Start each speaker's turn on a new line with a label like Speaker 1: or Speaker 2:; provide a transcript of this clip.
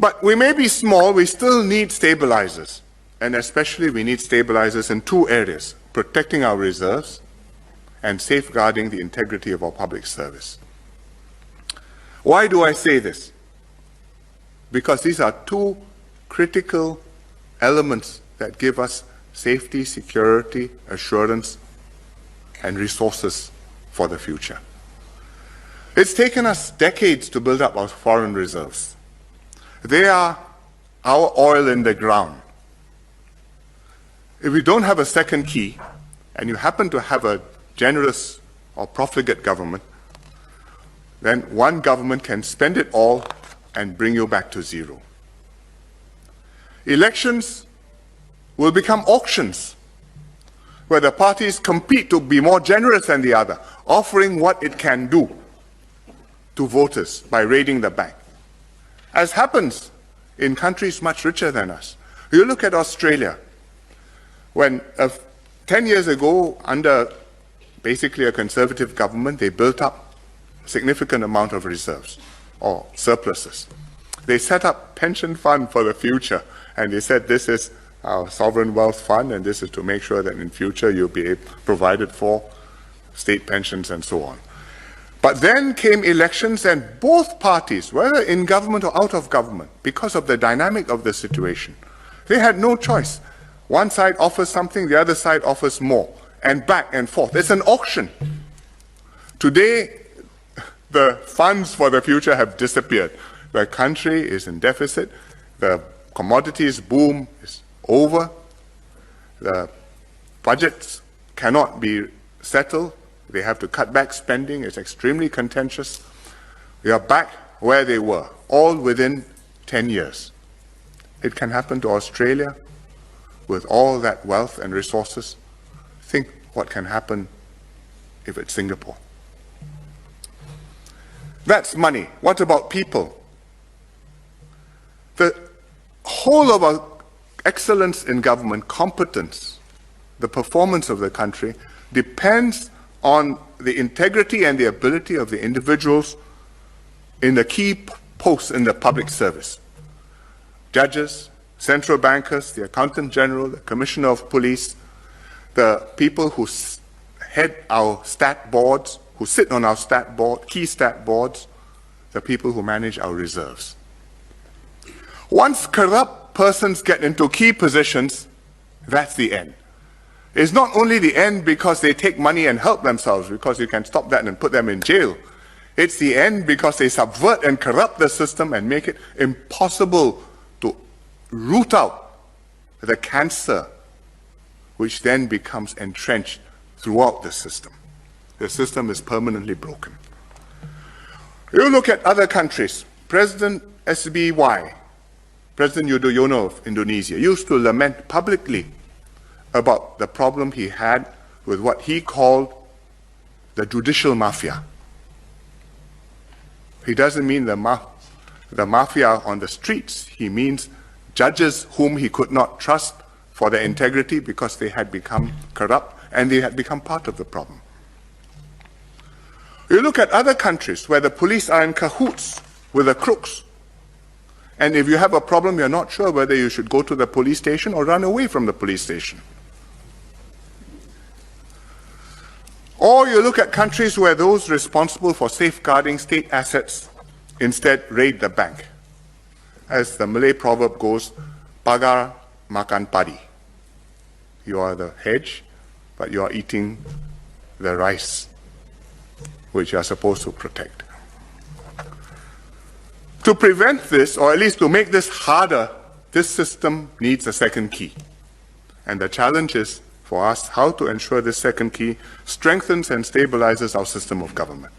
Speaker 1: But we may be small, we still need stabilizers. And especially we need stabilizers in two areas: protecting our reserves and safeguarding the integrity of our public service. Why do I say this? Because these are two critical elements that give us safety, security, assurance, and resources for the future. It's taken us decades to build up our foreign reserves. They are our oil in the ground. If we don't have a second key, and you happen to have a generous or profligate government, then one government can spend it all and bring you back to zero. Elections will become auctions, where the parties compete to be more generous than the other, offering what it can do to voters by raiding the bank, as happens in countries much richer than us. You look at Australia, when 10 years ago, under basically a conservative government, they built up a significant amount of reserves or surpluses. They set up pension fund for the future, and they said this is our sovereign wealth fund, and this is to make sure that in future you'll be provided for state pensions and so on. But then came elections, and both parties, whether in government or out of government, because of the dynamic of the situation, they had no choice. One side offers something, the other side offers more, and back and forth. It's an auction. Today, the funds for the future have disappeared. The country is in deficit. The commodities boom is over. The budgets cannot be settled. They have to cut back spending. It's extremely contentious. We are back where they were, all within 10 years. It can happen to Australia with all that wealth and resources. Think what can happen if it's Singapore. That's money. What about people? The whole of our excellence in government, competence, the performance of the country depends on the integrity and the ability of the individuals in the key posts in the public service. Judges, central bankers, the accountant general, the commissioner of police, the people who head our stat boards, who sit on our stat board, key stat boards, the people who manage our reserves. Once corrupt persons get into key positions, that's the end. It's not only the end because they take money and help themselves, because you can stop that and put them in jail. It's the end because they subvert and corrupt the system and make it impossible to root out the cancer, which then becomes entrenched throughout the system. The system is permanently broken. You look at other countries. President SBY, President Yudhoyono of Indonesia, used to lament publicly about the problem he had with what he called the judicial mafia. He doesn't mean the mafia on the streets. He means judges whom he could not trust for their integrity because they had become corrupt and they had become part of the problem. You look at other countries where the police are in cahoots with the crooks. And if you have a problem, you're not sure whether you should go to the police station or run away from the police station. Or you look at countries where those responsible for safeguarding state assets instead raid the bank. As the Malay proverb goes, pagar makan padi. You are the hedge, but you are eating the rice, which you are supposed to protect. To prevent this, or at least to make this harder, this system needs a second key. And the challenge is for us how to ensure this second key strengthens and stabilizes our system of government.